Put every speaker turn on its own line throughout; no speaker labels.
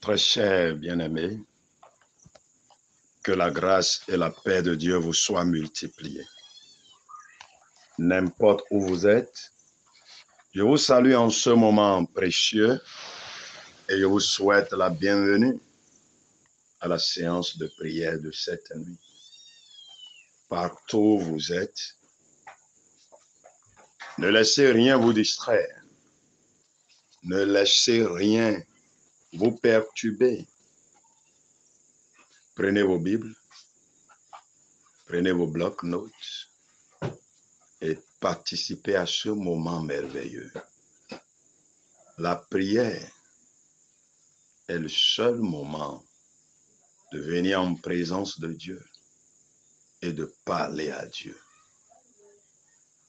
Très cher bien-aimé, que la grâce et la paix de Dieu vous soient multipliées. N'importe où vous êtes, je vous salue en ce moment précieux et je vous souhaite la bienvenue à la séance de prière de cette nuit. Partout où vous êtes, ne laissez rien vous distraire. Ne laissez rien vous perturber. Prenez vos Bibles, prenez vos blocs-notes et participez à ce moment merveilleux. La prière est le seul moment de venir en présence de Dieu et de parler à Dieu.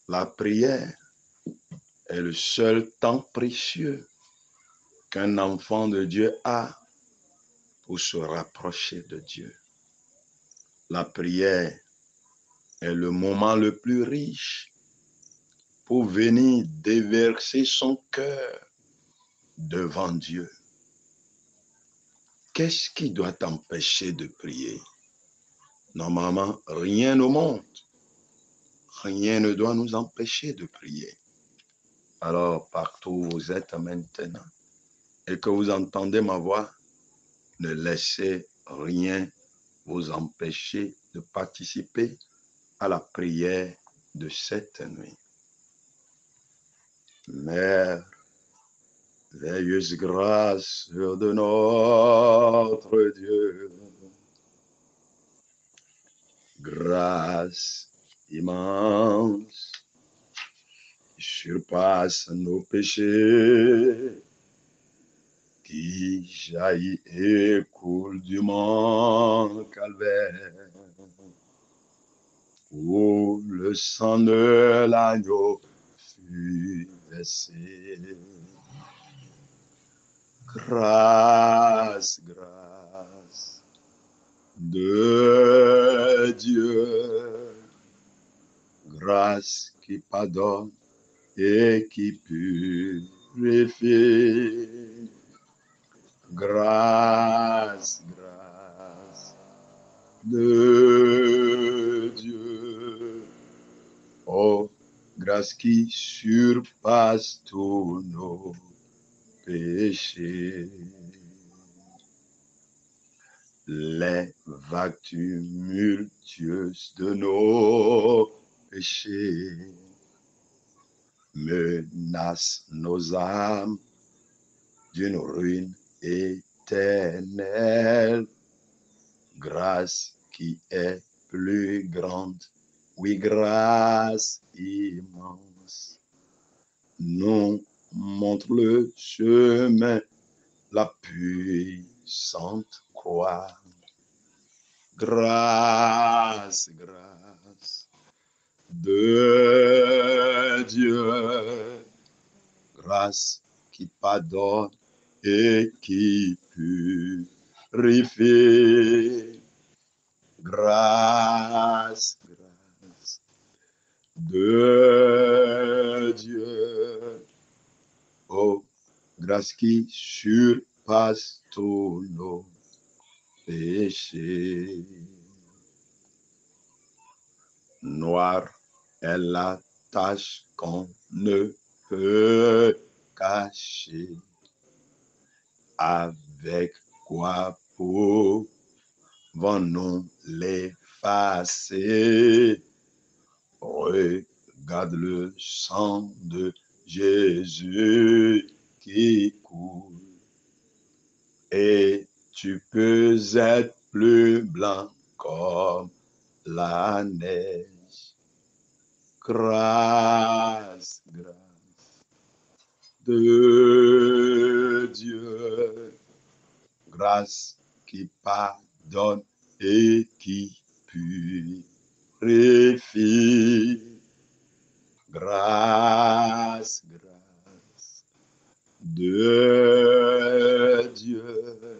La prière est le seul temps précieux qu'un enfant de Dieu a pour se rapprocher de Dieu. La prière est le moment le plus riche pour venir déverser son cœur devant Dieu. Qu'est-ce qui doit t'empêcher de prier? Normalement, rien au monde. Rien ne doit nous empêcher de prier. Alors, partout où vous êtes maintenant et que vous entendez ma voix, ne laissez rien vous empêcher de participer à la prière de cette nuit. Merveilleuse grâce de notre Dieu, grâce immense qui surpasse nos péchés, qui jaillit et coule du mont Calvaire, où le sang de l'agneau fut versé. Grâce, grâce de Dieu, grâce qui pardonne et qui purifie. Grâce, grâce de Dieu. Oh, grâce qui surpasse tous nos péchés. Les vagues tumultueuses de nos péchés menacent nos âmes d'une ruine éternelle. Grâce qui est plus grande, oui, grâce immense, nous montre le chemin, la puissante croix. Grâce, grâce de Dieu, grâce qui pardonne et qui purifie. Grâce, grâce de Dieu. Oh, grâce qui surpasse tous nos péchés. Noire est la tache qu'on ne peut cacher. Avec quoi pouvons-nous l'effacer? Regarde le sang de Jésus qui coule. Et tu peux être plus blanc comme la neige. Grâce, grâce de Dieu. Grâce qui pardonne et qui purifie. Grâce, grâce de Dieu.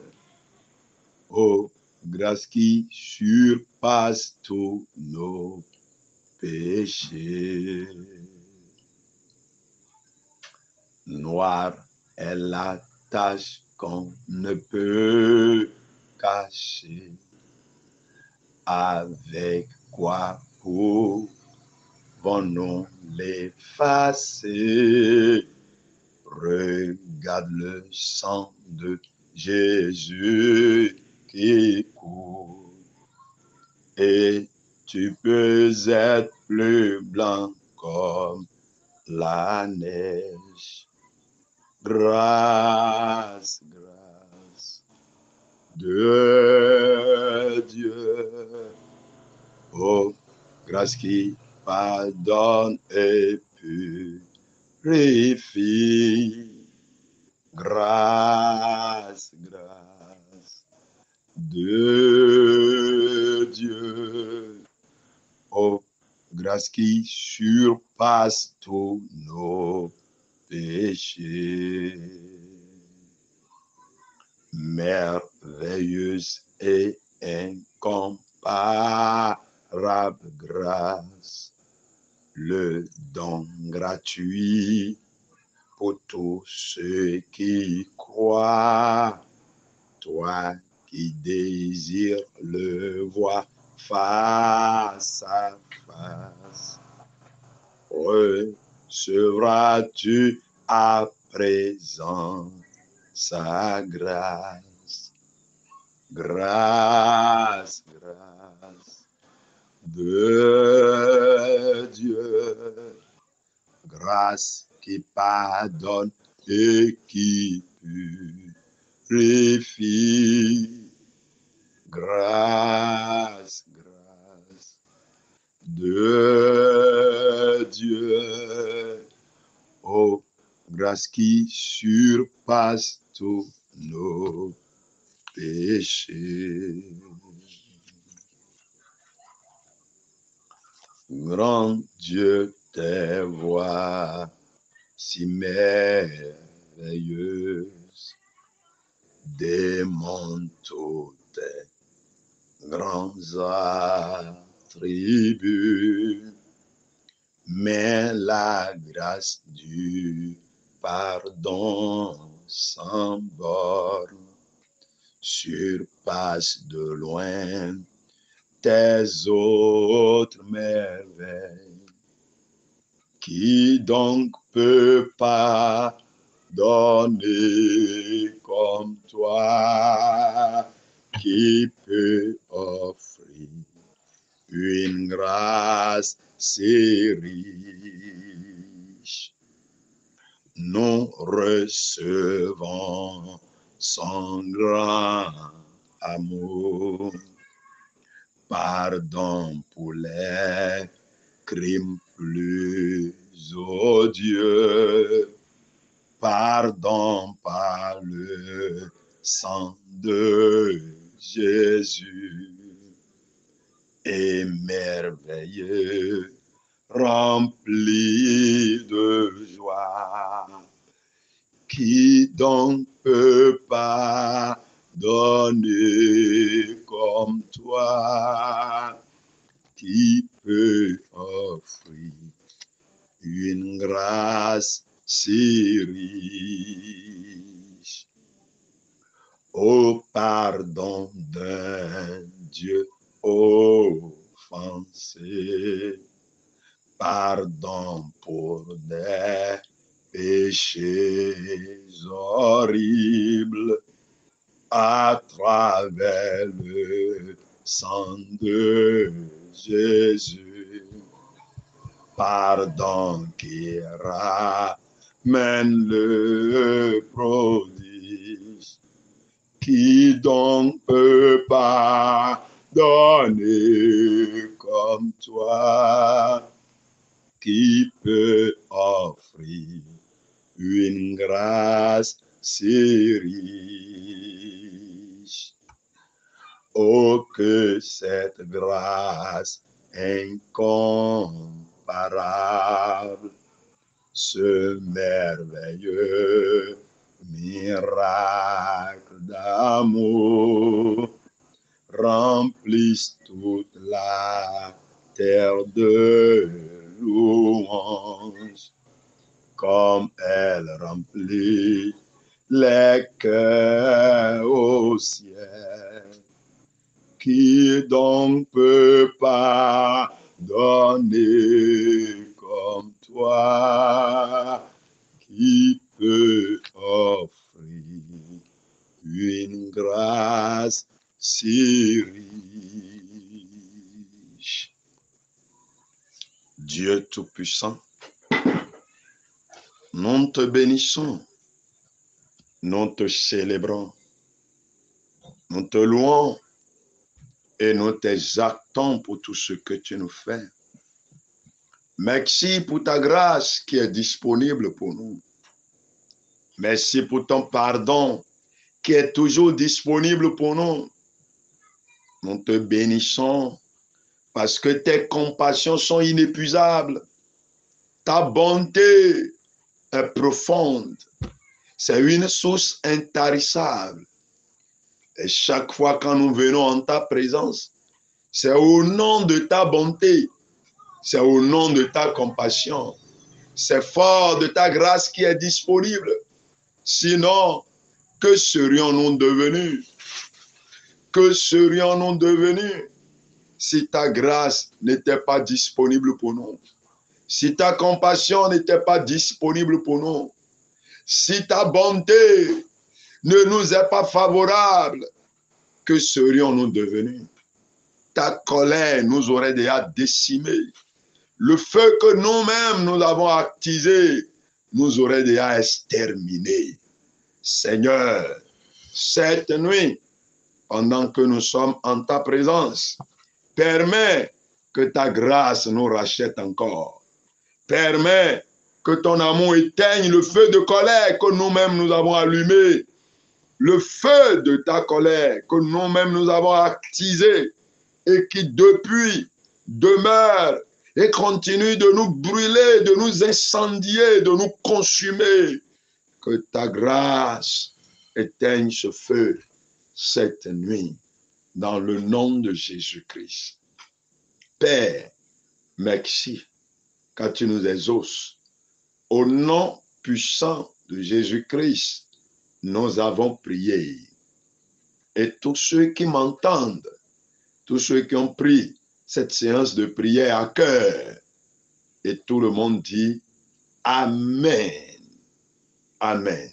Oh, grâce qui surpasse tous nos péchés. Noire est la tache qu'on ne peut cacher. Avec quoi pouvons-nous l'effacer? Regarde le sang de Jésus qui coule. Et tu peux être plus blanc comme la neige. Grâce, grâce de Dieu. Oh, grâce qui pardonne et purifie. Grâce, grâce de Dieu. Oh, grâce qui surpasse tous nos péchés. Merveilleuse et incomparable grâce, le don gratuit pour tous ceux qui croient. Toi qui désires le voir face à face, recevras-tu à présent sa grâce. Grâce, grâce de Dieu. Grâce qui pardonne et qui purifie. Grâce, grâce de Dieu. Oh, grâce qui surpasse tous nos péchés. Grand Dieu, tes voix si merveilleuses démontrent tous tes grands attributs, mais la grâce du pardon sans borne surpasse de loin tes autres merveilles. Qui donc peut pas donner comme toi? Qui peut offrir une grâce si riche? Nous recevons son grand amour, pardon pour les crimes plus odieux, pardon par le sang de Jésus, et merveilleux, rempli de joie. Qui donc peut pas donner comme toi? Qui peut offrir une grâce si riche? Au pardon d'un Dieu offensé, pardon pour des péchés horribles, à travers le sang de Jésus. Pardon qui ramène le prodige. Qui donc peut pardonner comme toi? Qui peut offrir une grâce si riche? Oh, que cette grâce incomparable, ce merveilleux miracle d'amour, remplisse toute la terre de louange, comme elle remplit les cœurs au ciel. Qui donc peut pardonner comme toi? Qui peut offrir une grâce si riche? Dieu Tout-Puissant, nous te bénissons, nous te célébrons, nous te louons et nous t'exaltons pour tout ce que tu nous fais. Merci pour ta grâce qui est disponible pour nous. Merci pour ton pardon qui est toujours disponible pour nous. Nous te bénissons parce que tes compassions sont inépuisables. Ta bonté est profonde. C'est une source intarissable. Et chaque fois quand nous venons en ta présence, c'est au nom de ta bonté, c'est au nom de ta compassion, c'est fort de ta grâce qui est disponible. Sinon, que serions-nous devenus? Que serions-nous devenus si ta grâce n'était pas disponible pour nous? Si ta compassion n'était pas disponible pour nous? Si ta bonté ne nous est pas favorable, que serions-nous devenus? Ta colère nous aurait déjà décimés. Le feu que nous-mêmes nous avons attisé nous aurait déjà exterminés. Seigneur, cette nuit, pendant que nous sommes en ta présence, permets que ta grâce nous rachète encore. Permets que ton amour éteigne le feu de colère que nous-mêmes nous avons allumé. Le feu de ta colère que nous-mêmes nous avons attisé et qui depuis demeure et continue de nous brûler, de nous incendier, de nous consumer. Que ta grâce éteigne ce feu cette nuit dans le nom de Jésus-Christ. Père, merci quand tu nous exauces. Au nom puissant de Jésus-Christ, nous avons prié. Et tous ceux qui m'entendent, tous ceux qui ont pris cette séance de prière à cœur, et tout le monde dit Amen. Amen.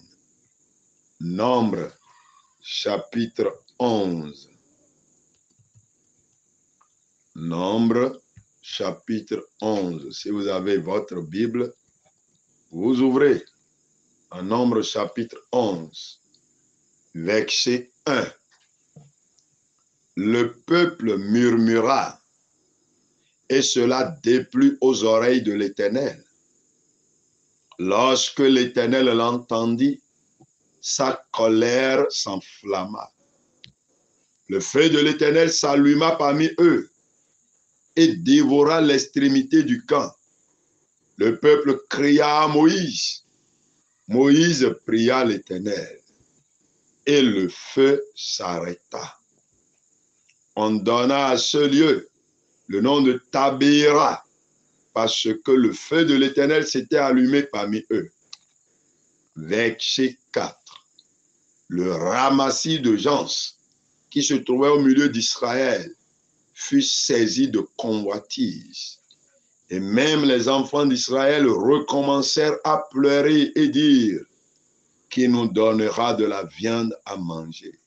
Nombre, chapitre 11. Nombre, chapitre 11. Si vous avez votre Bible, vous ouvrez en Nombre, chapitre 11, verset 1. Le peuple murmura, et cela déplut aux oreilles de l'Éternel. Lorsque l'Éternel l'entendit, sa colère s'enflamma. Le feu de l'Éternel s'alluma parmi eux et dévora l'extrémité du camp. Le peuple cria à Moïse. Moïse pria l'Éternel et le feu s'arrêta. On donna à ce lieu le nom de Tabéra, parce que le feu de l'Éternel s'était allumé parmi eux. Verset 4. Le ramassis de gens qui se trouvait au milieu d'Israël fut saisi de convoitise. Et même les enfants d'Israël recommencèrent à pleurer et dire, qui nous donnera de la viande à manger?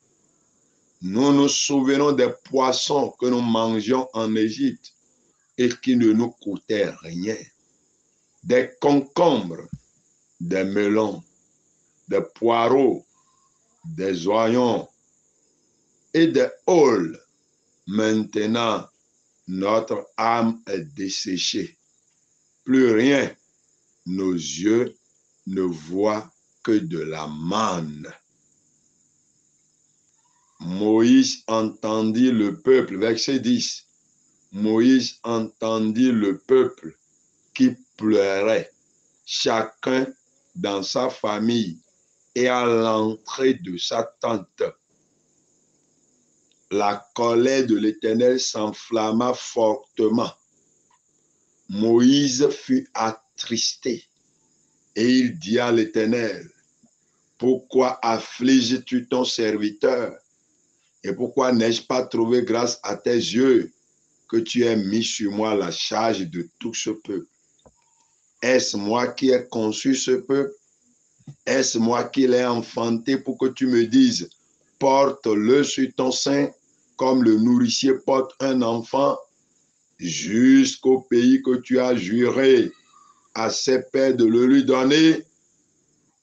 Nous nous souvenons des poissons que nous mangions en Égypte et qui ne nous coûtaient rien. Des concombres, des melons, des poireaux, des oignons et des aules. Maintenant, notre âme est desséchée. Plus rien, nos yeux ne voient que de la manne. Moïse entendit le peuple, verset 10. Moïse entendit le peuple qui pleurait, chacun dans sa famille et à l'entrée de sa tente. La colère de l'Éternel s'enflamma fortement. Moïse fut attristé et il dit à l'Éternel, pourquoi affliges-tu ton serviteur? Et pourquoi n'ai-je pas trouvé grâce à tes yeux que tu aies mis sur moi la charge de tout ce peuple? Est-ce moi qui ai conçu ce peuple? Est-ce moi qui l'ai enfanté pour que tu me dises, porte-le sur ton sein comme le nourricier porte un enfant jusqu'au pays que tu as juré à ses pères de le lui donner?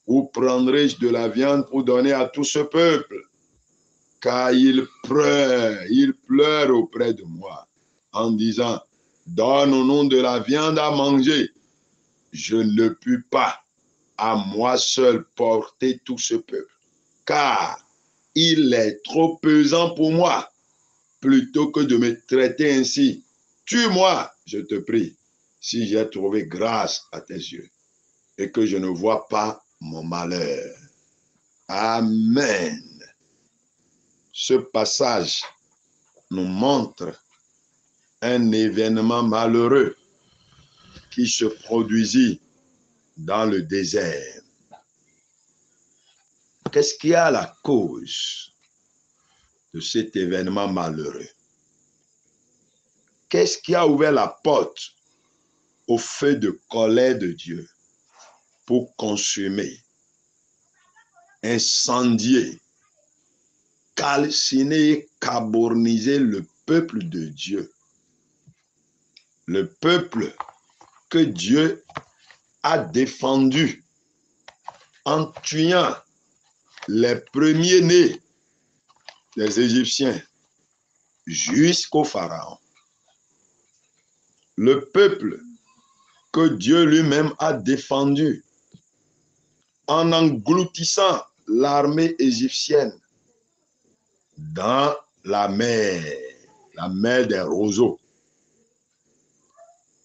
Ou prendrai-je de la viande pour donner à tout ce peuple? Car il pleure auprès de moi en disant, donne-nous de la viande à manger. Je ne puis pas à moi seul porter tout ce peuple, car il est trop pesant pour moi. Plutôt que de me traiter ainsi, tue-moi, je te prie, si j'ai trouvé grâce à tes yeux et que je ne vois pas mon malheur. Amen. Ce passage nous montre un événement malheureux qui se produisit dans le désert. Qu'est-ce qui a la cause de cet événement malheureux? Qu'est-ce qui a ouvert la porte au feu de colère de Dieu pour consumer, incendier, calciner et caborniser le peuple de Dieu? Le peuple que Dieu a défendu en tuant les premiers-nés des Égyptiens jusqu'au Pharaon. Le peuple que Dieu lui-même a défendu en engloutissant l'armée égyptienne dans la mer des roseaux.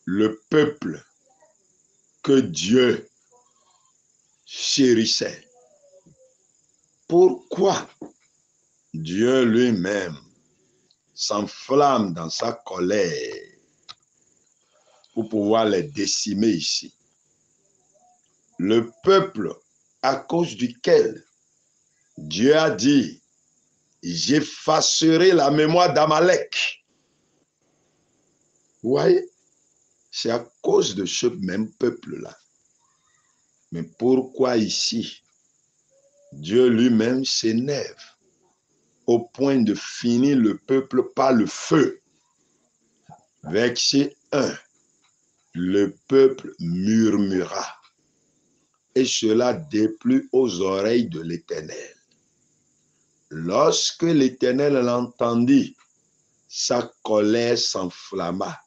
Le peuple que Dieu chérissait. Pourquoi Dieu lui-même s'enflamme dans sa colère pour pouvoir les décimer ici? Le peuple à cause duquel Dieu a dit, j'effacerai la mémoire d'Amalek. Vous voyez, c'est à cause de ce même peuple-là. Mais pourquoi ici, Dieu lui-même s'énerve au point de finir le peuple par le feu? Verset 1. Le peuple murmura, et cela déplut aux oreilles de l'Éternel. Lorsque l'Éternel l'entendit, sa colère s'enflamma.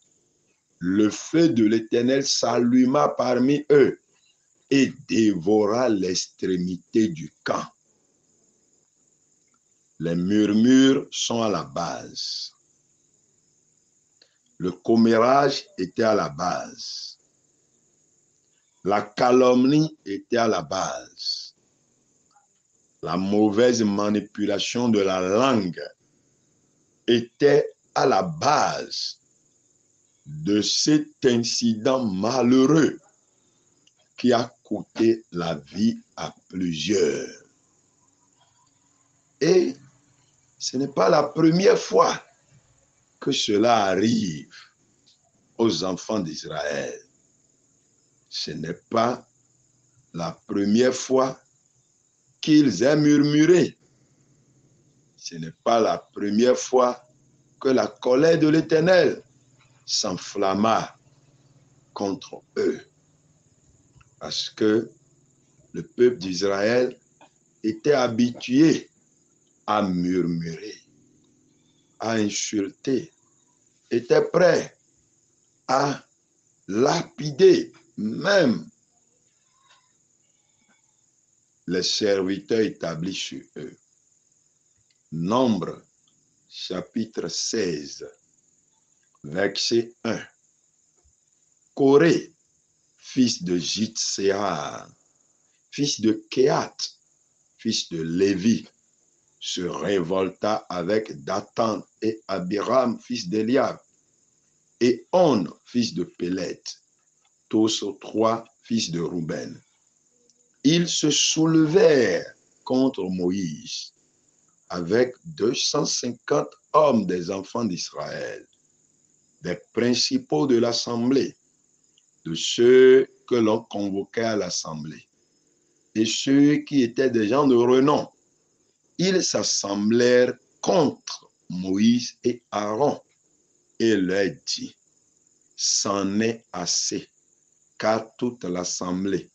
Le feu de l'Éternel s'alluma parmi eux et dévora l'extrémité du camp. Les murmures sont à la base. Le commérage était à la base. La calomnie était à la base. La mauvaise manipulation de la langue était à la base de cet incident malheureux qui a coûté la vie à plusieurs. Et ce n'est pas la première fois que cela arrive aux enfants d'Israël. Ce n'est pas la première fois qu'ils aient murmuré. Ce n'est pas la première fois que la colère de l'Éternel s'enflamma contre eux. Parce que le peuple d'Israël était habitué à murmurer, à insulter, était prêt à lapider même les serviteurs établis sur eux. Nombre, chapitre 16, verset 1. Coré, fils de Jitséar, fils de Kéat, fils de Lévi, se révolta avec Dathan et Abiram, fils d'Eliab, et On, fils de Pélet, tous trois fils de Rouben. Ils se soulevèrent contre Moïse avec 250 hommes des enfants d'Israël, des principaux de l'assemblée, de ceux que l'on convoquait à l'assemblée, et ceux qui étaient des gens de renom. Ils s'assemblèrent contre Moïse et Aaron et leur dit, c'en est assez, car toute l'assemblée,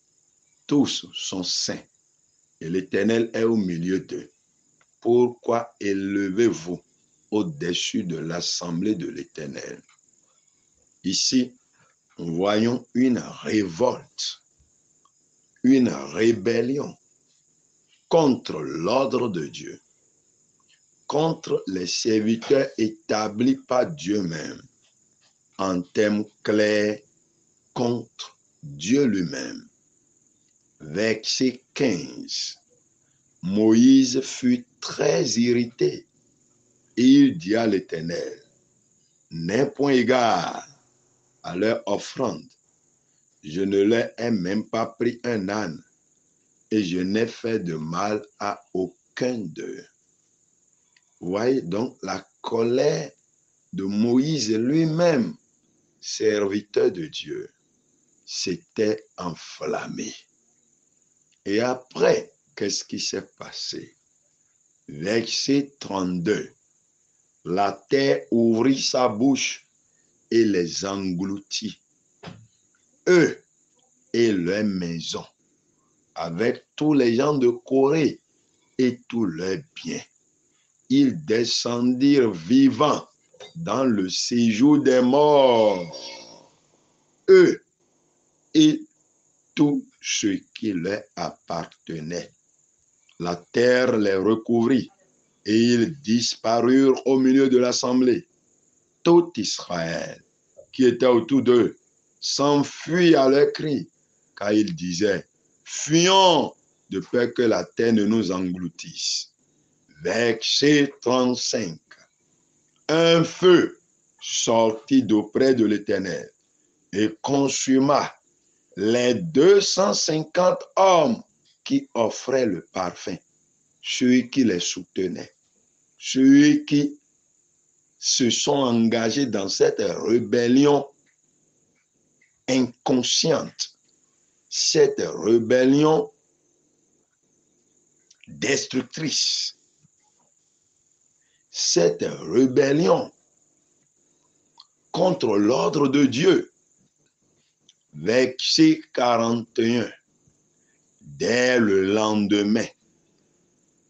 tous sont saints, et l'Éternel est au milieu d'eux. Pourquoi élevez-vous au-dessus de l'assemblée de l'Éternel? Ici, nous voyons une révolte, une rébellion contre l'ordre de Dieu, contre les serviteurs établis par Dieu même, en termes clairs, contre Dieu lui-même. Verset 15. Moïse fut très irrité et il dit à l'Éternel, n'aie point égard à leur offrande. Je ne leur ai même pas pris un âne et je n'ai fait de mal à aucun d'eux. Vous voyez donc la colère de Moïse lui-même, serviteur de Dieu, s'était enflammée. Et après, qu'est-ce qui s'est passé? Verset 32. La terre ouvrit sa bouche et les engloutit, eux et leurs maisons, avec tous les gens de Corée et tous leurs biens. Ils descendirent vivants dans le séjour des morts, eux et tout ce qui leur appartenait. La terre les recouvrit et ils disparurent au milieu de l'assemblée. Tout Israël qui était autour d'eux s'enfuit à leur cri, car ils disaient, fuyons de peur que la terre ne nous engloutisse. Verset 35. Un feu sortit d'auprès de l'Éternel et consuma les 250 hommes qui offraient le parfum, ceux qui les soutenaient, ceux qui se sont engagés dans cette rébellion inconsciente, cette rébellion destructrice, cette rébellion contre l'ordre de Dieu. Verset 41. Dès le lendemain,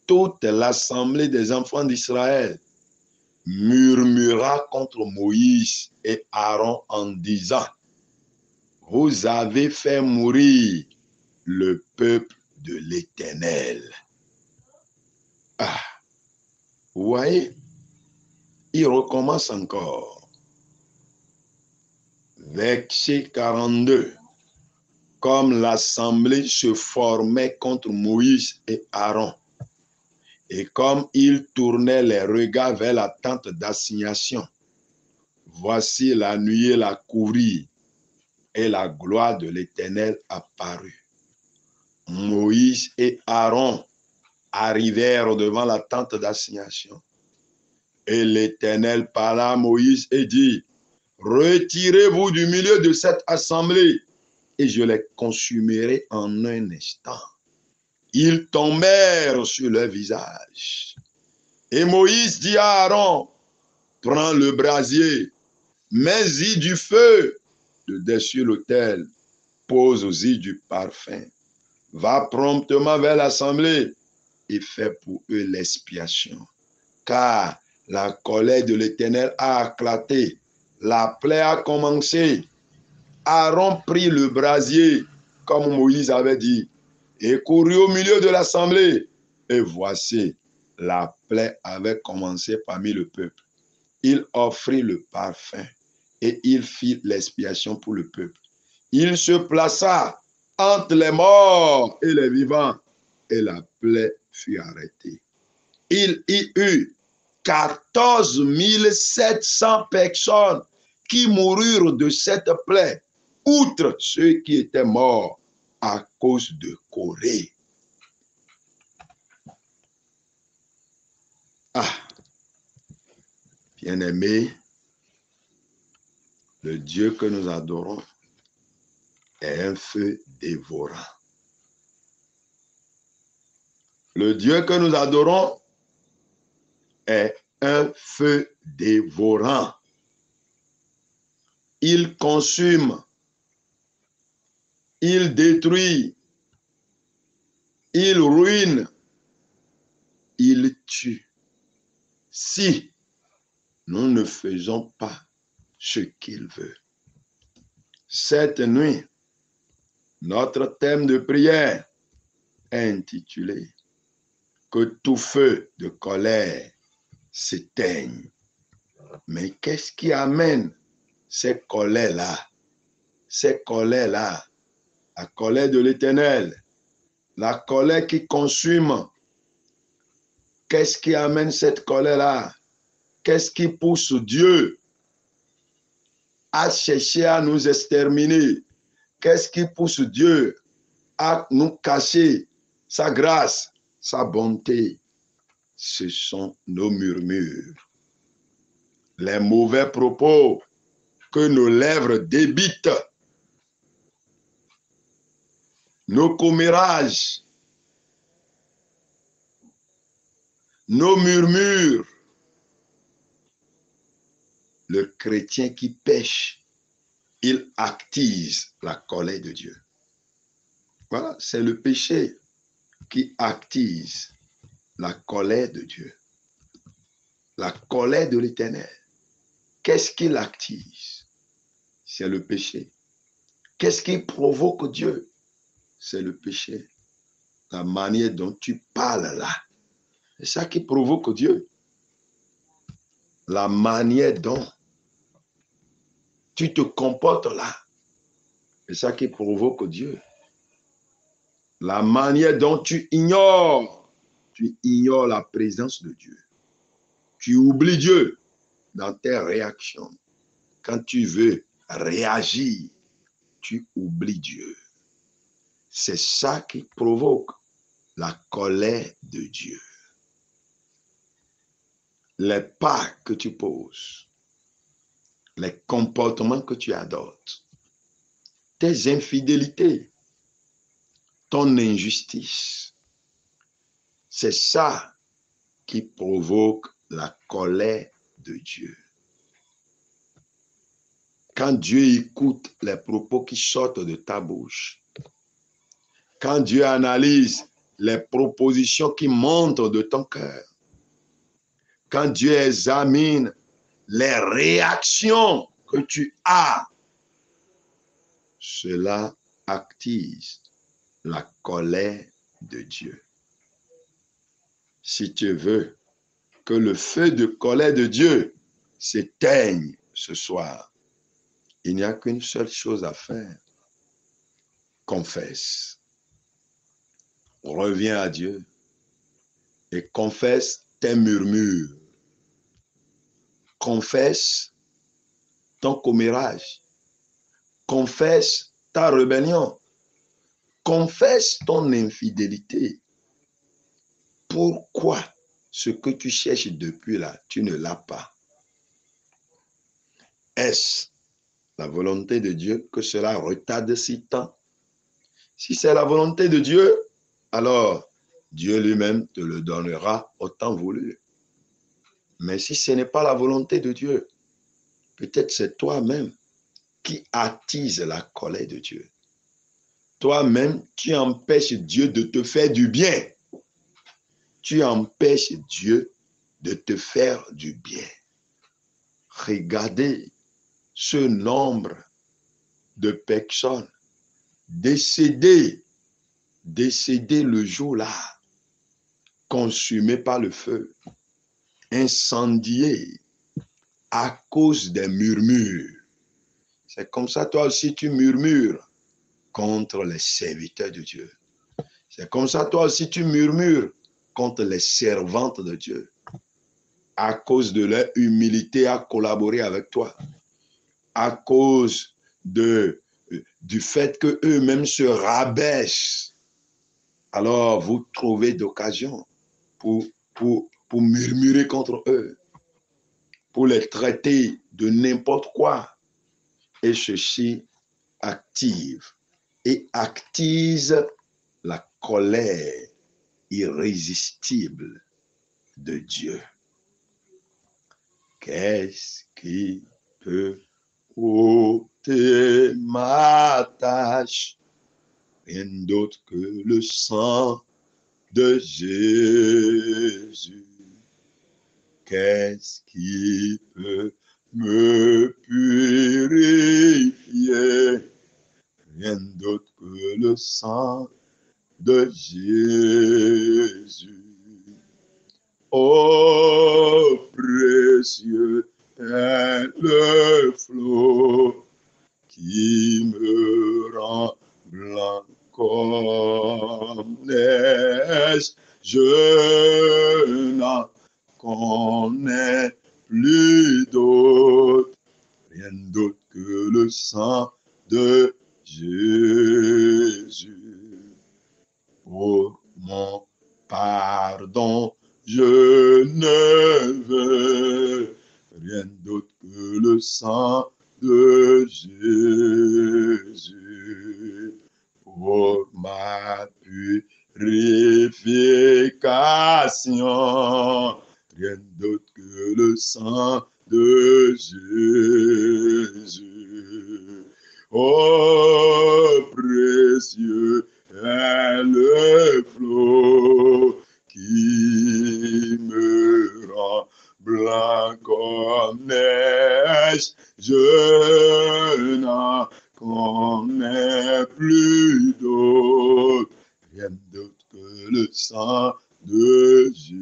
toute l'assemblée des enfants d'Israël murmura contre Moïse et Aaron en disant, vous avez fait mourir le peuple de l'Éternel. Ah, vous voyez, il recommence encore. Verset 42. Comme l'assemblée se formait contre Moïse et Aaron, et comme ils tournaient les regards vers la tente d'assignation, voici la nuée la couvrit, et la gloire de l'Éternel apparut. Moïse et Aaron arrivèrent devant la tente d'assignation. Et l'Éternel parla à Moïse et dit, retirez-vous du milieu de cette assemblée, et je les consumerai en un instant. Ils tombèrent sur leur visage. Et Moïse dit à Aaron, prends le brasier, mets-y du feu de dessus l'autel, pose-y du parfum. Va promptement vers l'assemblée et fais pour eux l'expiation. Car la colère de l'Éternel a éclaté, la plaie a commencé. Aaron prit le brasier, comme Moïse avait dit, et courut au milieu de l'assemblée. Et voici, la plaie avait commencé parmi le peuple. Il offrit le parfum et il fit l'expiation pour le peuple. Il se plaça entre les morts et les vivants, et la plaie fut arrêtée. Il y eut 14 700 personnes qui moururent de cette plaie, outre ceux qui étaient morts à cause de Corée. Bien-aimés, le Dieu que nous adorons est un feu dévorant. Le Dieu que nous adorons est un feu dévorant. Il consume, il détruit, il ruine, il tue. Si nous ne faisons pas ce qu'il veut. Cette nuit, notre thème de prière est intitulé « Que tout feu de colère s'éteigne ». Mais qu'est-ce qui amène ces colères-là? Ces colères-là, la colère de l'Éternel, la colère qui consume. Qu'est-ce qui amène cette colère-là? Qu'est-ce qui pousse Dieu à chercher à nous exterminer? Qu'est-ce qui pousse Dieu à nous cacher sa grâce, sa bonté? Ce sont nos murmures, les mauvais propos que nos lèvres débitent, nos commérages, nos murmures. Le chrétien qui pêche, il attise la colère de Dieu. Voilà, c'est le péché qui attise la colère de Dieu. La colère de l'Éternel. Qu'est-ce qui l'attise? C'est le péché. Qu'est-ce qui provoque Dieu? C'est le péché. La manière dont tu parles là, c'est ça qui provoque Dieu. La manière dont tu te comportes là, c'est ça qui provoque Dieu. La manière dont tu ignores la présence de Dieu. Tu oublies Dieu dans tes réactions. Quand tu veux réagir, tu oublies Dieu. C'est ça qui provoque la colère de Dieu. Les pas que tu poses, les comportements que tu adoptes, tes infidélités, ton injustice, c'est ça qui provoque la colère de Dieu. Quand Dieu écoute les propos qui sortent de ta bouche, quand Dieu analyse les propositions qui montent de ton cœur, quand Dieu examine les réactions que tu as, cela attise la colère de Dieu. Si tu veux que le feu de colère de Dieu s'éteigne ce soir, il n'y a qu'une seule chose à faire. Confesse. Reviens à Dieu et confesse tes murmures. Confesse ton commérage. Confesse ta rébellion. Confesse ton infidélité. Pourquoi ce que tu cherches depuis là, tu ne l'as pas? Est-ce la volonté de Dieu que cela retarde si tant? Si c'est la volonté de Dieu, alors Dieu lui-même te le donnera au temps voulu. Mais si ce n'est pas la volonté de Dieu, peut-être c'est toi-même qui attise la colère de Dieu. Toi-même, tu empêches Dieu de te faire du bien. Tu empêches Dieu de te faire du bien. Regardez ce nombre de personnes décédées le jour-là, consumées par le feu, incendiées à cause des murmures. C'est comme ça, toi aussi, tu murmures contre les serviteurs de Dieu. C'est comme ça, toi aussi, tu murmures contre les servantes de Dieu. À cause de leur humilité à collaborer avec toi. À cause du fait qu'eux-mêmes se rabaissent. Alors, vous trouvez d'occasion pour murmurer contre eux. pour les traiter de n'importe quoi. Et ceci active et actise la colère irrésistible de Dieu. Qu'est-ce qui peut ôter ma tâche? Rien d'autre que le sang de Jésus. Qu'est-ce qui peut me purifier? Rien d'autre que le sang de Jésus. Oh, précieux est le flot qui me rend blanc comme neige. Je n'en connais plus d'autre, rien d'autre que le sang de Jésus. Pour mon pardon, je ne veux rien d'autre que le sang de Jésus. Pour ma purification, rien d'autre que le sang de Jésus. Oh, précieux est le flot qui me rend blanc comme neige. Je n'en connais plus d'autre, rien d'autre que le sang de Jésus.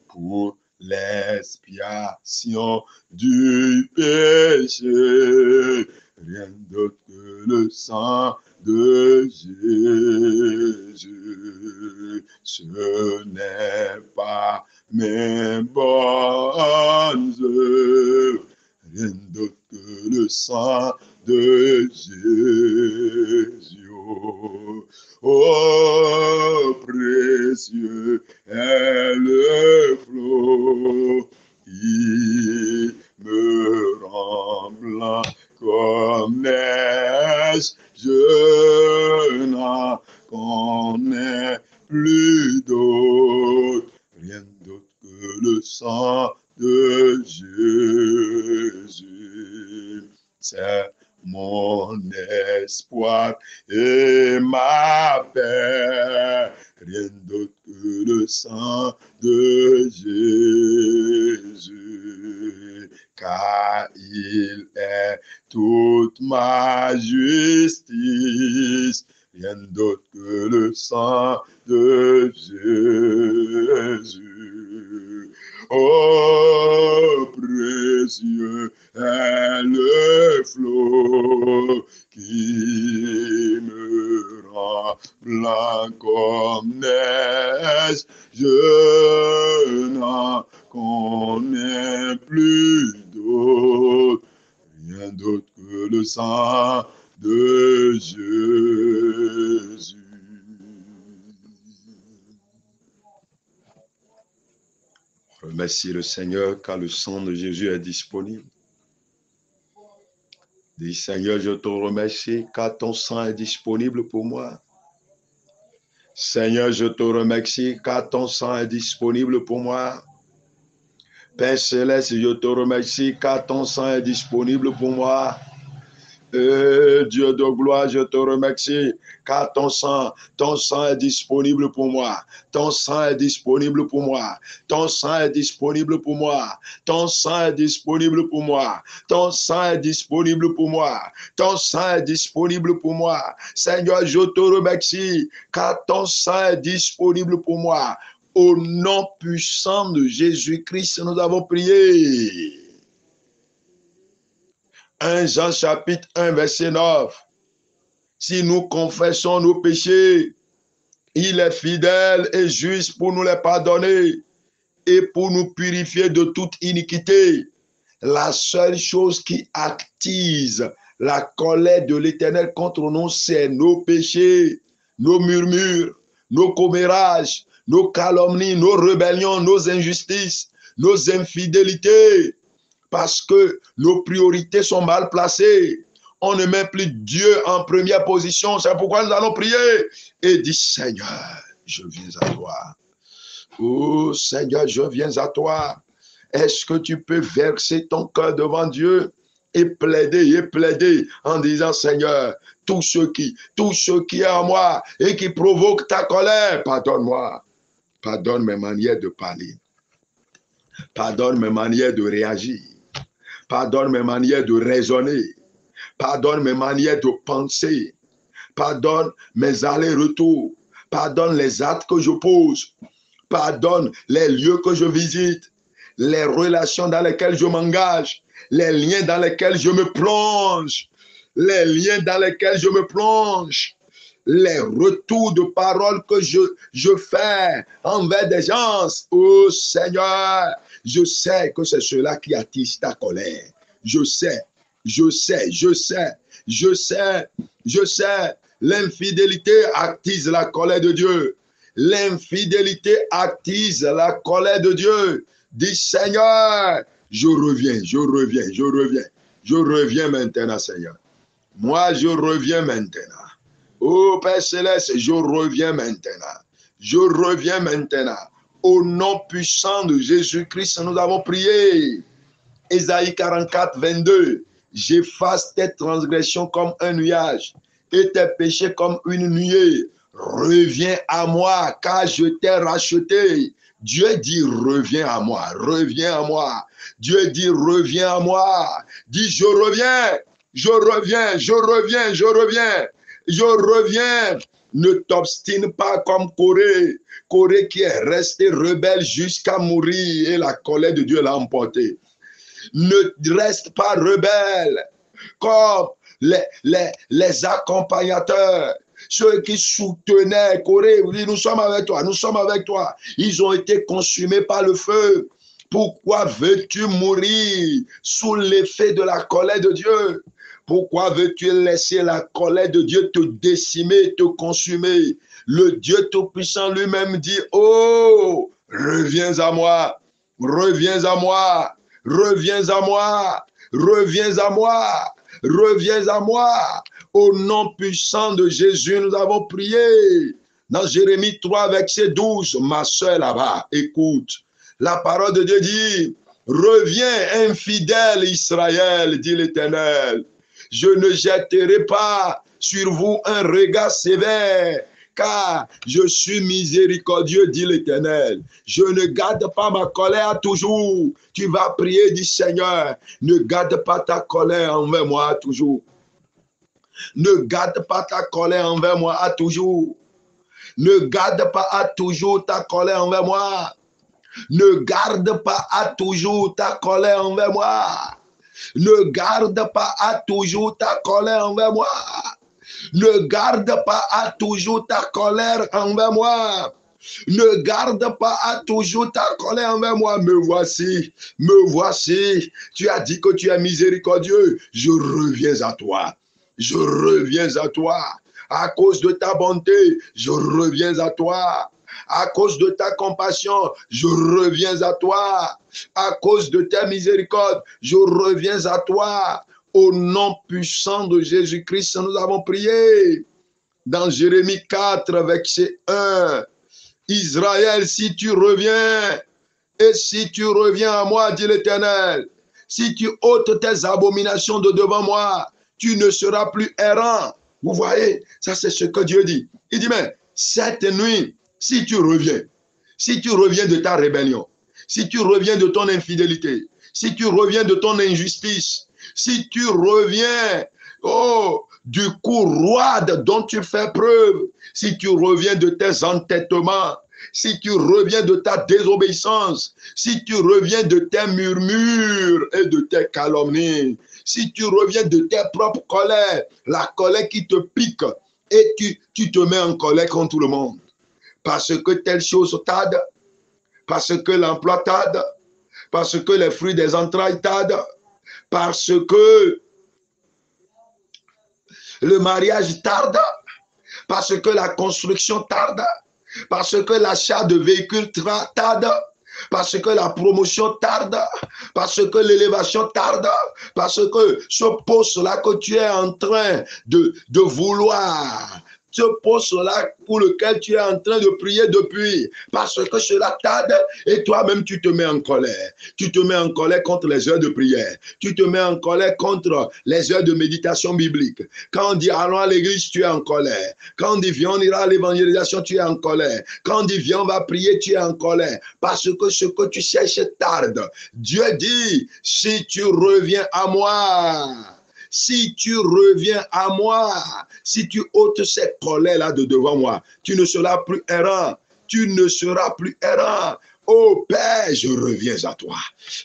Pour l'expiation du péché, rien d'autre que le sang de Jésus. Ce n'est pas mes bonnes œuvres, rien d'autre que le sang de Jésus. Oh, précieux est le flot qui me rend blanc comme neige. Je n'en connais plus d'autre, rien d'autre que le sang de Jésus. C'est mon espoir et ma paix, rien d'autre que le sang de Jésus, car il est toute ma justice, rien d'autre que le sang de Jésus. Oh, précieux est le flot qui me rend blanc comme neige. Je n'en connais plus d'autre, rien d'autre que le sang de Jésus. Remercie le Seigneur car le sang de Jésus est disponible. Dis Seigneur, je te remercie car ton sang est disponible pour moi. Seigneur, je te remercie car ton sang est disponible pour moi. Père Céleste, je te remercie car ton sang est disponible pour moi. Dieu de gloire, je te remercie car ton sang est disponible pour moi. Ton sang est disponible pour moi. Ton sang est disponible pour moi. Ton sang est disponible pour moi. Ton sang est disponible pour moi. Ton sang est disponible pour moi. Seigneur, je te remercie car ton sang est disponible pour moi. Au nom puissant de Jésus-Christ, nous avons prié. 1 Jean chapitre 1 verset 9. Si nous confessons nos péchés, il est fidèle et juste pour nous les pardonner et pour nous purifier de toute iniquité. La seule chose qui active la colère de l'Éternel contre nous, c'est nos péchés, nos murmures, nos commérages, nos calomnies, nos rébellions, nos injustices. nos infidélités, parce que nos priorités sont mal placées. On ne met plus Dieu en première position. C'est pourquoi nous allons prier et dire, Seigneur, je viens à toi. Oh Seigneur, je viens à toi. Est-ce que tu peux verser ton cœur devant Dieu et plaider en disant, Seigneur, tout ce qui est en moi et qui provoque ta colère, pardonne-moi. Pardonne mes manières de parler. Pardonne mes manières de réagir. Pardonne mes manières de raisonner. Pardonne mes manières de penser. Pardonne mes allers-retours. Pardonne les actes que je pose. Pardonne les lieux que je visite. Les relations dans lesquelles je m'engage. Les liens dans lesquels je me plonge. Les liens dans lesquels je me plonge. Les retours de parole que je fais envers des gens. Oh Seigneur, je sais que c'est cela qui attise ta colère. Je sais. L'infidélité attise la colère de Dieu. L'infidélité attise la colère de Dieu. Dis Seigneur, je reviens maintenant, Seigneur. Moi, je reviens maintenant. Oh Père Céleste, je reviens maintenant. Au nom puissant de Jésus-Christ, nous avons prié. Ésaïe 44, 22. J'efface tes transgressions comme un nuage et tes péchés comme une nuée. Reviens à moi, car je t'ai racheté. Dieu dit, reviens à moi. Dieu dit, reviens à moi. Dis, je reviens. Ne t'obstine pas comme Corée. Corée qui est resté rebelle jusqu'à mourir et la colère de Dieu l'a emporté. Ne reste pas rebelle comme les accompagnateurs, ceux qui soutenaient Corée. Nous sommes avec toi. Ils ont été consumés par le feu. Pourquoi veux-tu mourir sous l'effet de la colère de Dieu? Pourquoi veux-tu laisser la colère de Dieu te décimer, te consumer? Le Dieu Tout-Puissant lui-même dit, oh, reviens à moi. Au nom puissant de Jésus, nous avons prié. Dans Jérémie 3, verset 12, ma soeur là-bas, écoute. La parole de Dieu dit, reviens infidèle Israël, dit l'Éternel. Je ne jetterai pas sur vous un regard sévère, car je suis miséricordieux, dit l'Éternel. Je ne garde pas ma colère toujours. Tu vas prier, dit Seigneur, ne garde pas ta colère envers moi toujours. Ne garde pas ta colère envers moi à toujours. Ne garde pas à toujours ta colère envers moi. Ne garde pas à toujours ta colère envers moi. Ne garde pas à toujours ta colère envers moi. Ne garde pas à toujours ta colère envers moi. Ne garde pas à toujours ta colère envers moi. Me voici. Tu as dit que tu es miséricordieux. Je reviens à toi. À cause de ta bonté, je reviens à toi. À cause de ta compassion, je reviens à toi. À cause de ta miséricorde, je reviens à toi. Au nom puissant de Jésus-Christ, nous avons prié. Dans Jérémie 4, verset 1. Israël, si tu reviens, et si tu reviens à moi, dit l'Éternel, si tu ôtes tes abominations de devant moi, tu ne seras plus errant. Vous voyez, ça c'est ce que Dieu dit. Il dit, mais cette nuit, si tu reviens de ta rébellion, si tu reviens de ton infidélité, si tu reviens de ton injustice, si tu reviens, du courroide dont tu fais preuve, si tu reviens de tes entêtements, si tu reviens de ta désobéissance, si tu reviens de tes murmures et de tes calomnies, si tu reviens de tes propres colères, la colère qui te pique et tu te mets en colère contre tout le monde, parce que telle chose tarde, parce que l'emploi tarde, parce que les fruits des entrailles tardent, parce que le mariage tarde, parce que la construction tarde, parce que l'achat de véhicules tarde, parce que la promotion tarde, parce que l'élévation tarde, parce que ce poste-là que tu es en train de vouloir, ce poste-là pour lequel tu es en train de prier depuis, parce que cela tarde et toi-même tu te mets en colère. Tu te mets en colère contre les heures de prière. Tu te mets en colère contre les heures de méditation biblique. Quand on dit allons à l'église, tu es en colère. Quand on dit viens, on ira à l'évangélisation, tu es en colère. Quand on dit viens, on va prier, tu es en colère. Parce que ce que tu cherches tarde. Dieu dit, si tu reviens à moi, si tu reviens à moi, si tu ôtes cette colère-là de devant moi, tu ne seras plus errant. Tu ne seras plus errant. Oh Père, je reviens à toi.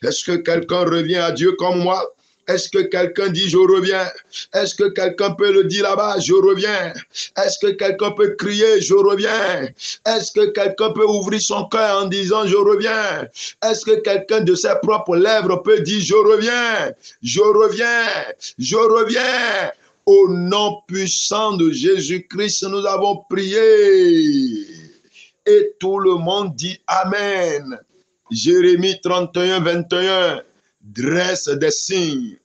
Est-ce que quelqu'un revient à Dieu comme moi? Est-ce que quelqu'un dit je reviens? Est-ce que quelqu'un peut le dire là-bas? Je reviens. Est-ce que quelqu'un peut crier je reviens? Est-ce que quelqu'un peut ouvrir son cœur en disant je reviens? Est-ce que quelqu'un de ses propres lèvres peut dire je reviens? Je reviens. Je reviens. Au nom puissant de Jésus-Christ, nous avons prié. Et tout le monde dit Amen. Jérémie 31, 21. Dresse des signes,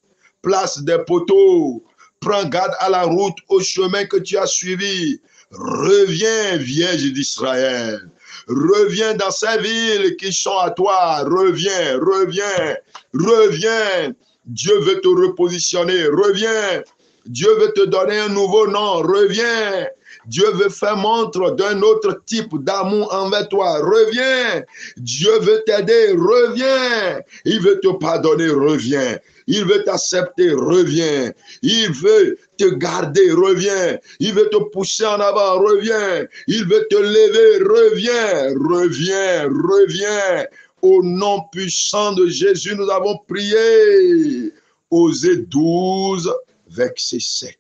place des poteaux, prends garde à la route, au chemin que tu as suivi. Reviens, Vierge d'Israël. Reviens dans ces villes qui sont à toi. Reviens, reviens, reviens. Dieu veut te repositionner. Reviens. Dieu veut te donner un nouveau nom. Reviens. Dieu veut faire montre d'un autre type d'amour envers toi. Reviens. Dieu veut t'aider. Reviens. Il veut te pardonner. Reviens. Il veut t'accepter. Reviens. Il veut te garder. Reviens. Il veut te pousser en avant. Reviens. Il veut te lever. Reviens. Reviens. Reviens. Au nom puissant de Jésus, nous avons prié. Osée 12, verset 7.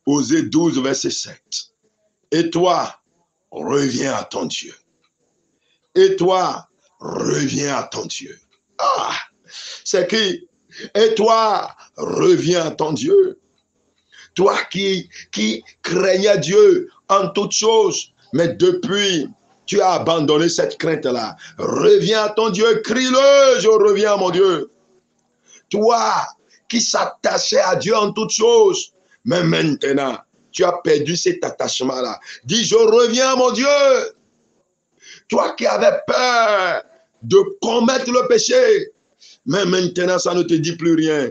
Osée 12, verset 7. Et toi, reviens à ton Dieu. Et toi, reviens à ton Dieu. Ah, c'est qui? Et toi, reviens à ton Dieu. Toi qui craignais Dieu en toutes choses, mais depuis, tu as abandonné cette crainte-là. Reviens à ton Dieu, crie-le, je reviens à mon Dieu. Toi qui s'attachais à Dieu en toutes choses, mais maintenant, tu as perdu cet attachement-là. Dis, je reviens à mon Dieu. Toi qui avais peur de commettre le péché, mais maintenant, ça ne te dit plus rien.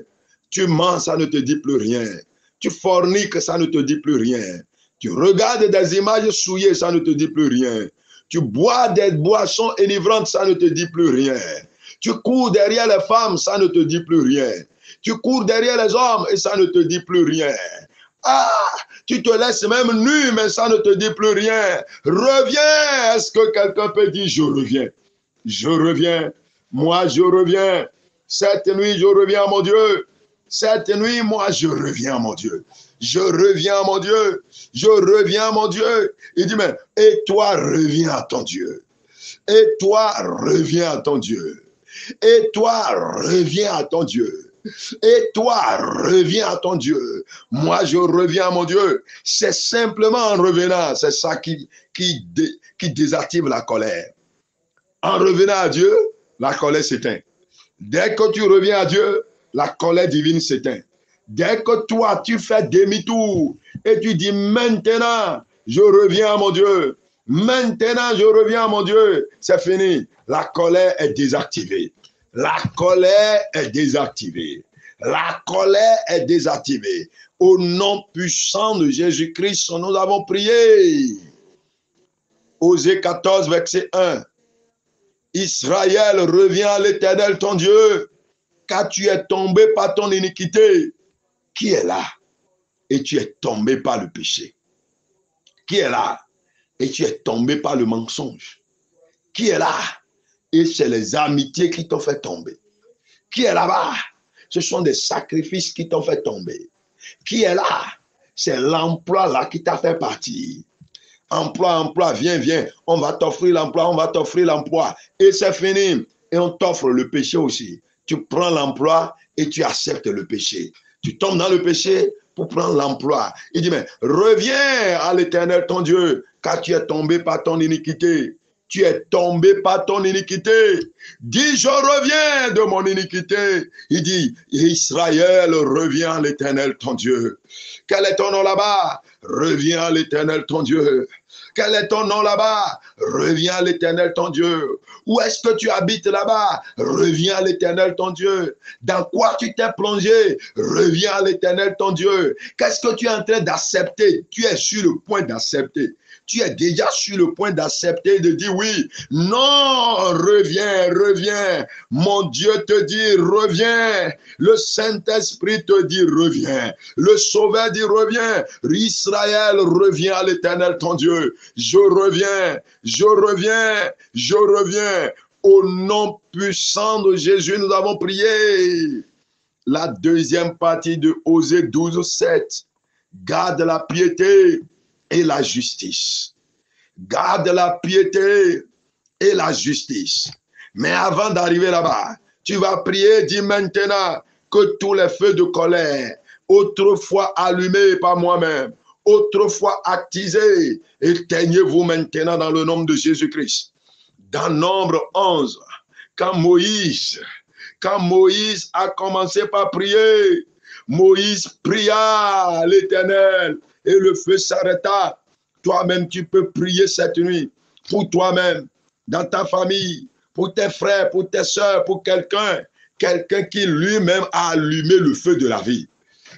Tu mens, ça ne te dit plus rien. Tu forniques, ça ne te dit plus rien. Tu regardes des images souillées, ça ne te dit plus rien. Tu bois des boissons enivrantes, ça ne te dit plus rien. Tu cours derrière les femmes, ça ne te dit plus rien. Tu cours derrière les hommes et ça ne te dit plus rien. Ah, tu te laisses même nu, mais ça ne te dit plus rien. Reviens. Est-ce que quelqu'un peut dire, je reviens? Je reviens. Moi, je reviens. Cette nuit, je reviens à mon Dieu. Cette nuit, moi, je reviens à mon Dieu. Je reviens à mon Dieu. Je reviens à mon Dieu. Il dit, mais, et toi, reviens à ton Dieu. Et toi, reviens à ton Dieu. Et toi, reviens à ton Dieu. Et toi, reviens à ton Dieu. Moi, je reviens à mon Dieu. C'est simplement en revenant, c'est ça qui désactive la colère. En revenant à Dieu, la colère s'éteint. Dès que tu reviens à Dieu, la colère divine s'éteint. Dès que toi, tu fais demi-tour et tu dis maintenant, je reviens à mon Dieu. Maintenant, je reviens à mon Dieu. C'est fini. La colère est désactivée. La colère est désactivée. La colère est désactivée. Au nom puissant de Jésus-Christ, nous avons prié. Osée 14, verset 1. Israël, reviens à l'Éternel ton Dieu, car tu es tombé par ton iniquité. Qui est là? Et tu es tombé par le péché. Qui est là? Et tu es tombé par le mensonge. Qui est là? Et c'est les amitiés qui t'ont fait tomber. Qui est là-bas? Ce sont des sacrifices qui t'ont fait tomber. Qui est là? C'est l'emploi là qui t'a fait partir. Emploi, viens, on va t'offrir l'emploi. Et c'est fini. Et on t'offre le péché aussi. Tu prends l'emploi et tu acceptes le péché. Tu tombes dans le péché pour prendre l'emploi. Il dit, mais reviens à l'Éternel ton Dieu, car tu es tombé par ton iniquité. tu es tombé par ton iniquité. Dis, je reviens de mon iniquité. Il dit, Israël, reviens à l'Éternel ton Dieu. Quel est ton nom là-bas? Reviens à l'Éternel ton Dieu. Quel est ton nom là-bas? Reviens à l'Éternel ton Dieu. Où est-ce que tu habites là-bas? Reviens à l'Éternel ton Dieu. Dans quoi tu t'es plongé? Reviens à l'Éternel ton Dieu. Qu'est-ce que tu es en train d'accepter? Tu es sur le point d'accepter. Tu es déjà sur le point d'accepter, de dire oui. Non, reviens, reviens. Mon Dieu te dit reviens. Le Saint-Esprit te dit reviens. Le Sauveur dit reviens. Israël, reviens à l'Éternel ton Dieu. Je reviens, je reviens, je reviens. Au nom puissant de Jésus, nous avons prié. La deuxième partie de Osée 12, 7. Garde la piété et la justice. Garde la piété et la justice. Mais avant d'arriver là-bas, tu vas prier, dis maintenant que tous les feux de colère, autrefois allumés par moi-même, autrefois attisés, éteignez-vous maintenant dans le nom de Jésus-Christ. Dans Nombre 11, quand Moïse a commencé par prier, Moïse pria l'Éternel et le feu s'arrêta. Toi-même, tu peux prier cette nuit pour toi-même, dans ta famille, pour tes frères, pour tes soeurs, pour quelqu'un qui lui-même a allumé le feu de la vie.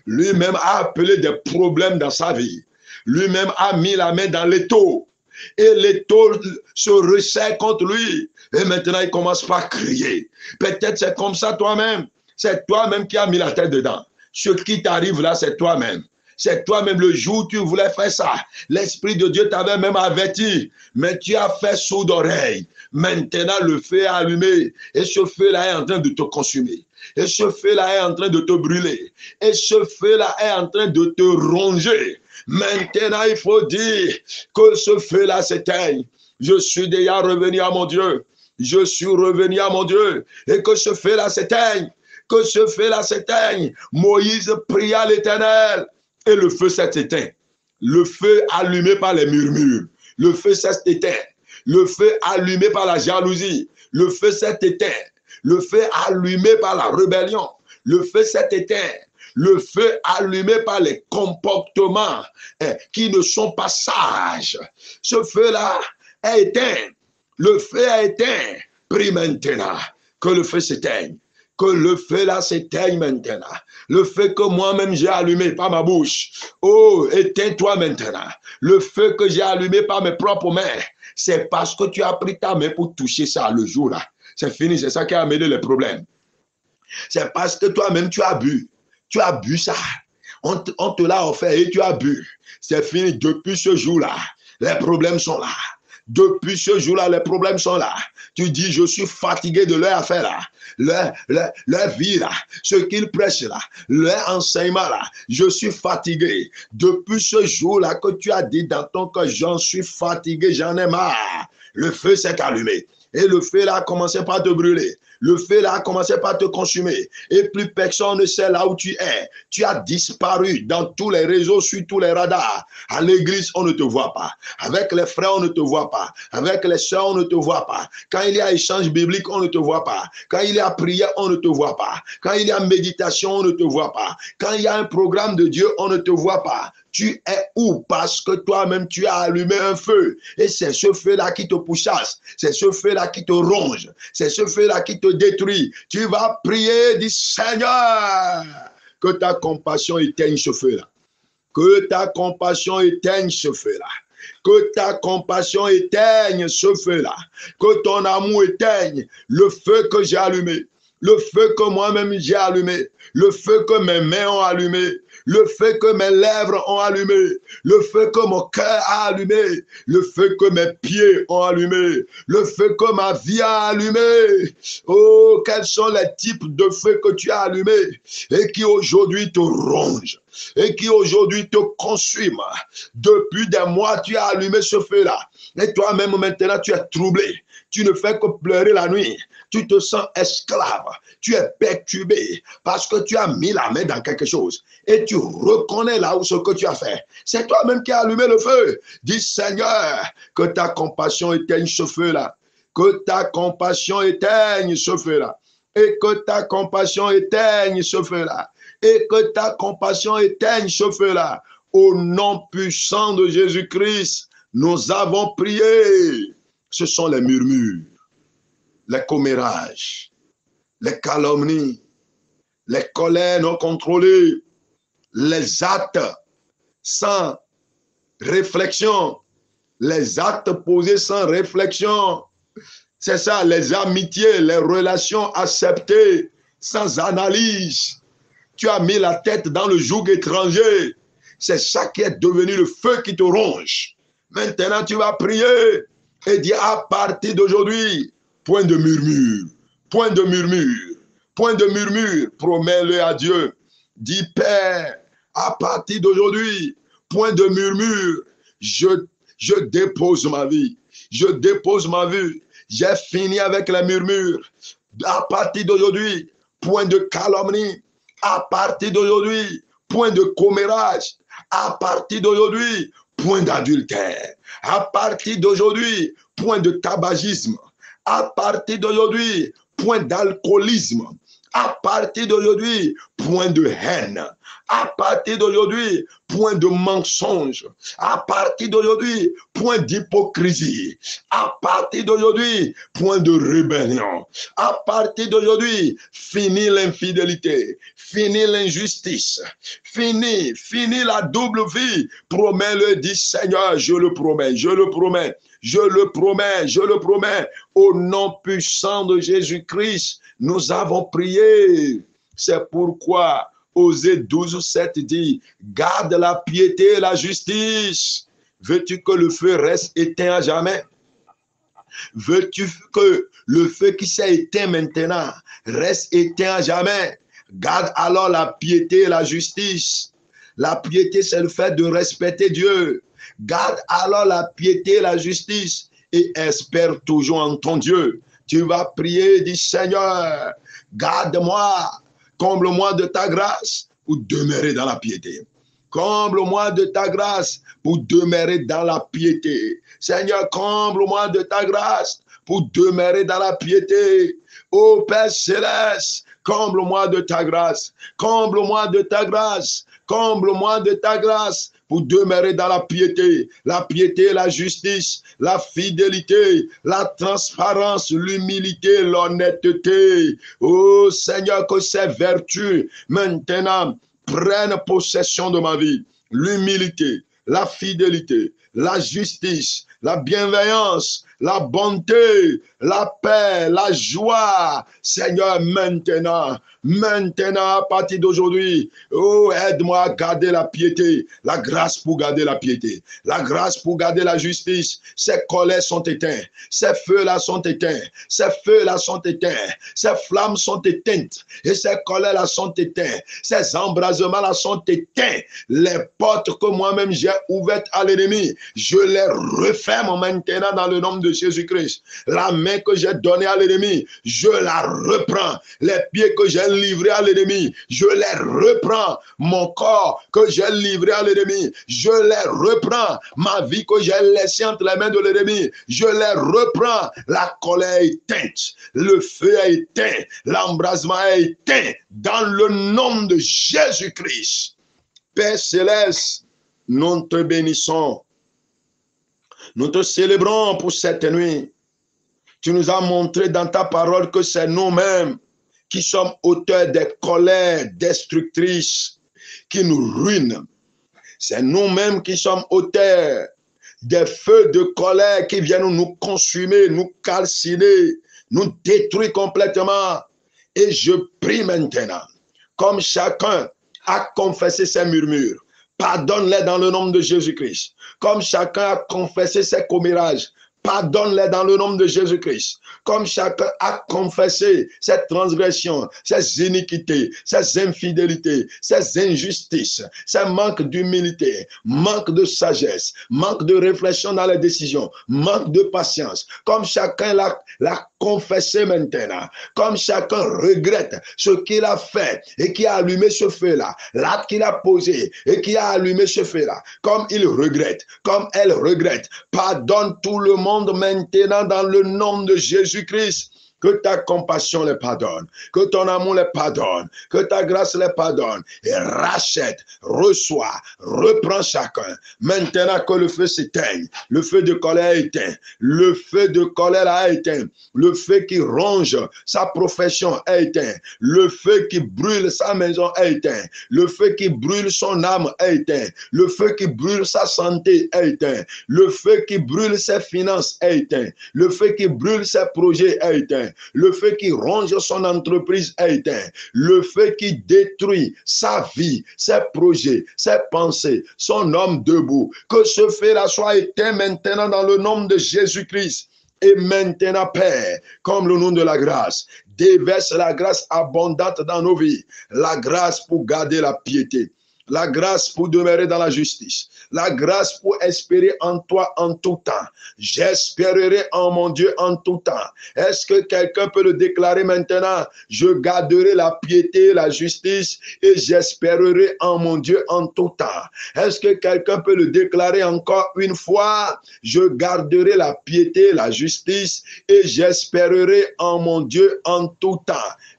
Lui-même a appelé des problèmes dans sa vie. Lui-même a mis la main dans l'étau. Et l'étau se resserre contre lui. Et maintenant, il commence par crier. Peut-être c'est comme ça toi-même. C'est toi-même qui as mis la tête dedans. Ce qui t'arrive là, c'est toi-même. C'est toi-même le jour où tu voulais faire ça. L'Esprit de Dieu t'avait même averti. Mais tu as fait sourd oreille. Maintenant, le feu est allumé. Et ce feu-là est en train de te consumer. Et ce feu-là est en train de te brûler. Et ce feu-là est en train de te ronger. Maintenant, il faut dire que ce feu-là s'éteigne. Je suis déjà revenu à mon Dieu. Je suis revenu à mon Dieu. Et que ce feu-là s'éteigne. Que ce feu-là s'éteigne. Moïse pria l'Éternel. Et le feu s'est éteint. Le feu allumé par les murmures. Le feu s'est éteint. Le feu allumé par la jalousie. Le feu s'est éteint. Le feu allumé par la rébellion. Le feu s'est éteint. Le feu allumé par les comportements qui ne sont pas sages. Ce feu-là est éteint. Le feu est éteint. Prie maintenant que le feu s'éteigne. Que le feu là s'éteigne maintenant. Le feu que moi-même j'ai allumé par ma bouche. Oh, éteins-toi maintenant. Le feu que j'ai allumé par mes propres mains. C'est parce que tu as pris ta main pour toucher ça le jour là. C'est fini, c'est ça qui a amené les problèmes. C'est parce que toi-même tu as bu. Tu as bu ça. On te l'a offert et tu as bu. C'est fini. Depuis ce jour-là, les problèmes sont là. Depuis ce jour-là, les problèmes sont là. Tu dis, je suis fatigué de leur affaire là. Leur vie là. Ce qu'ils prêchent là. Leur enseignement là. Je suis fatigué. Depuis ce jour-là que tu as dit dans ton cœur, j'en suis fatigué, j'en ai marre. Le feu s'est allumé. Et le feu là a commencé par te brûler. Le feu là a commencé par te consumer. Et plus personne ne sait là où tu es. Tu as disparu dans tous les réseaux, sur tous les radars. À l'église, on ne te voit pas. Avec les frères, on ne te voit pas. Avec les sœurs, on ne te voit pas. Quand il y a échange biblique, on ne te voit pas. Quand il y a prière, on ne te voit pas. Quand il y a méditation, on ne te voit pas. Quand il y a un programme de Dieu, on ne te voit pas. Tu es où? Parce que toi-même, tu as allumé un feu. Et c'est ce feu-là qui te pourchasse. C'est ce feu-là qui te ronge. C'est ce feu-là qui te détruit. Tu vas prier, dis Seigneur, que ta compassion éteigne ce feu-là. Que ta compassion éteigne ce feu-là. Que ta compassion éteigne ce feu-là. Que ton amour éteigne le feu que j'ai allumé. Le feu que moi-même j'ai allumé. Le feu que mes mains ont allumé. Le feu que mes lèvres ont allumé, le feu que mon cœur a allumé, le feu que mes pieds ont allumé, le feu que ma vie a allumé. Oh, quels sont les types de feux que tu as allumés et qui aujourd'hui te rongent. et qui aujourd'hui te consument. Depuis des mois, tu as allumé ce feu-là. Et toi-même, maintenant, tu es troublé. Tu ne fais que pleurer la nuit. Tu te sens esclave. Tu es perturbé parce que tu as mis la main dans quelque chose. Et tu reconnais là où ce que tu as fait. C'est toi-même qui as allumé le feu. Dis, Seigneur, que ta compassion éteigne ce feu-là. Que ta compassion éteigne ce feu-là. Et que ta compassion éteigne ce feu-là. Et que ta compassion éteigne ce feu-là. Au nom puissant de Jésus-Christ, nous avons prié. Ce sont les murmures, les commérages, les calomnies, les colères non contrôlées, les actes sans réflexion, les actes posés sans réflexion. C'est ça, les amitiés, les relations acceptées sans analyse. Tu as mis la tête dans le joug étranger. C'est ça qui est devenu le feu qui te ronge. Maintenant, tu vas prier et dire à partir d'aujourd'hui, point de murmure, point de murmure, point de murmure, promets-le à Dieu. Dis, Père, à partir d'aujourd'hui, point de murmure, je dépose ma vie, je dépose ma vie, j'ai fini avec les murmures. À partir d'aujourd'hui, point de calomnie, à partir d'aujourd'hui, point de commérage, à partir d'aujourd'hui, point d'adultère, à partir d'aujourd'hui, point de tabagisme, à partir d'aujourd'hui, point d'alcoolisme, à partir d'aujourd'hui, point de haine, à partir d'aujourd'hui, point de mensonge, à partir d'aujourd'hui, point d'hypocrisie, à partir d'aujourd'hui, point de rébellion, à partir d'aujourd'hui, fini l'infidélité, fini l'injustice, fini la double vie. Promets-le, dis Seigneur, je le promets, je le promets. Je le promets, je le promets, au nom puissant de Jésus-Christ, nous avons prié. C'est pourquoi Osée 12:7 dit, garde la piété et la justice. Veux-tu que le feu reste éteint à jamais? Veux-tu que le feu qui s'est éteint maintenant reste éteint à jamais? Garde alors la piété et la justice. La piété, c'est le fait de respecter Dieu. Garde alors la piété et la justice et espère toujours en ton Dieu. Tu vas prier, dis Seigneur, garde-moi, comble-moi de ta grâce pour demeurer dans la piété. Comble-moi de ta grâce pour demeurer dans la piété. Seigneur, comble-moi de ta grâce pour demeurer dans la piété. Ô Père Céleste, comble-moi de ta grâce, comble-moi de ta grâce, comble-moi de ta grâce pour demeurer dans la piété, la justice, la fidélité, la transparence, l'humilité, l'honnêteté. Oh Seigneur, que ces vertus maintenant prennent possession de ma vie. L'humilité, la fidélité, la justice, la bienveillance, la bonté, la paix, la joie. Seigneur, maintenant, à partir d'aujourd'hui, oh, aide-moi à garder la piété, la grâce pour garder la piété, la grâce pour garder la justice. Ces colères sont éteintes, ces feux-là sont éteints, ces feux-là sont éteints, ces flammes sont éteintes, et ces colères-là sont éteintes, ces embrasements-là sont éteints. Les portes que moi-même j'ai ouvertes à l'ennemi, je les referme maintenant dans le nom de Jésus-Christ. La main que j'ai donnée à l'ennemi, je la reprends. Les pieds que j'ai livrés à l'ennemi, je les reprends. Mon corps que j'ai livré à l'ennemi, je les reprends. Ma vie que j'ai laissée entre les mains de l'ennemi, je les reprends. La colère est éteinte, le feu est éteint, l'embrasement est éteint dans le nom de Jésus-Christ. Père Céleste, nous te bénissons. Nous te célébrons pour cette nuit. Tu nous as montré dans ta parole que c'est nous-mêmes qui sommes auteurs des colères destructrices qui nous ruinent. C'est nous-mêmes qui sommes auteurs des feux de colère qui viennent nous consumer, nous calciner, nous détruire complètement. Et je prie maintenant, comme chacun a confessé ses murmures, pardonne-les dans le nom de Jésus-Christ. Comme chacun a confessé ses commérages, pardonne-les dans le nom de Jésus-Christ. Comme chacun a confessé ses transgressions, ses iniquités, ses infidélités, ses injustices, ses manques d'humilité, manque de sagesse, manque de réflexion dans les décisions, manque de patience. Comme chacun l'a confessé maintenant, comme chacun regrette ce qu'il a fait et qui a allumé ce feu-là, l'acte qu'il a posé et qui a allumé ce feu-là, comme il regrette, comme elle regrette, pardonne tout le monde maintenant dans le nom de Jésus-Christ. Que ta compassion les pardonne, que ton amour les pardonne, que ta grâce les pardonne, et rachète, reçoit, reprend chacun. Maintenant que le feu s'éteigne, le feu de colère est éteint, le feu de colère a éteint, le feu qui ronge sa profession est éteint, le feu qui brûle sa maison est éteint, le feu qui brûle son âme est éteint, le feu qui brûle sa santé est éteint, le feu qui brûle ses finances est éteint, le feu qui brûle ses projets est éteint, le feu qui ronge son entreprise est éteint, le feu qui détruit sa vie, ses projets, ses pensées, son homme debout, que ce feu-là soit éteint maintenant dans le nom de Jésus-Christ. Et maintenant, Père, comme le nom de la grâce, déverse la grâce abondante dans nos vies, la grâce pour garder la piété, la grâce pour demeurer dans la justice, la grâce pour espérer en toi en tout temps. J'espérerai en mon Dieu en tout temps. Est-ce que quelqu'un peut le déclarer maintenant? Je garderai la piété, la justice et j'espérerai en mon Dieu en tout temps. Est-ce que quelqu'un peut le déclarer encore une fois? Je garderai la piété, la justice et j'espérerai en mon Dieu en tout temps.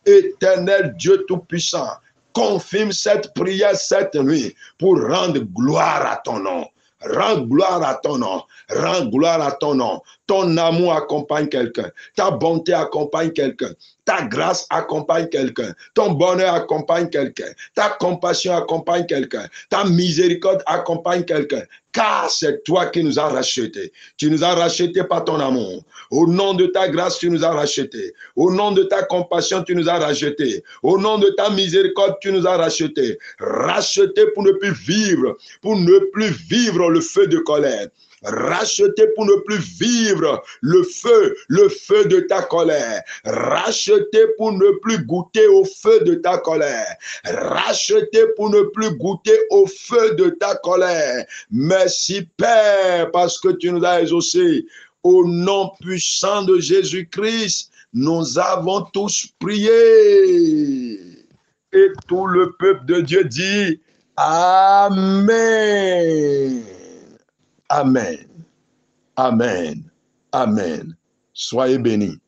Éternel Dieu Tout-Puissant, confirme cette prière cette nuit pour rendre gloire à ton nom. Rends gloire à ton nom. Rends gloire à ton nom. Ton amour accompagne quelqu'un. Ta bonté accompagne quelqu'un. Ta grâce accompagne quelqu'un. Ton bonheur accompagne quelqu'un. Ta compassion accompagne quelqu'un. Ta miséricorde accompagne quelqu'un. Car c'est toi qui nous as rachetés. Tu nous as rachetés par ton amour. Au nom de ta grâce, tu nous as rachetés. Au nom de ta compassion, tu nous as rachetés. Au nom de ta miséricorde, tu nous as rachetés. Rachetés pour ne plus vivre le feu de colère. Racheté pour ne plus vivre le feu de ta colère. Racheté pour ne plus goûter au feu de ta colère. Racheté pour ne plus goûter au feu de ta colère. Merci Père parce que tu nous as exaucés. Au nom puissant de Jésus-Christ, nous avons tous prié. Et tout le peuple de Dieu dit Amen. Amen. Amen. Amen. Soyez bénis.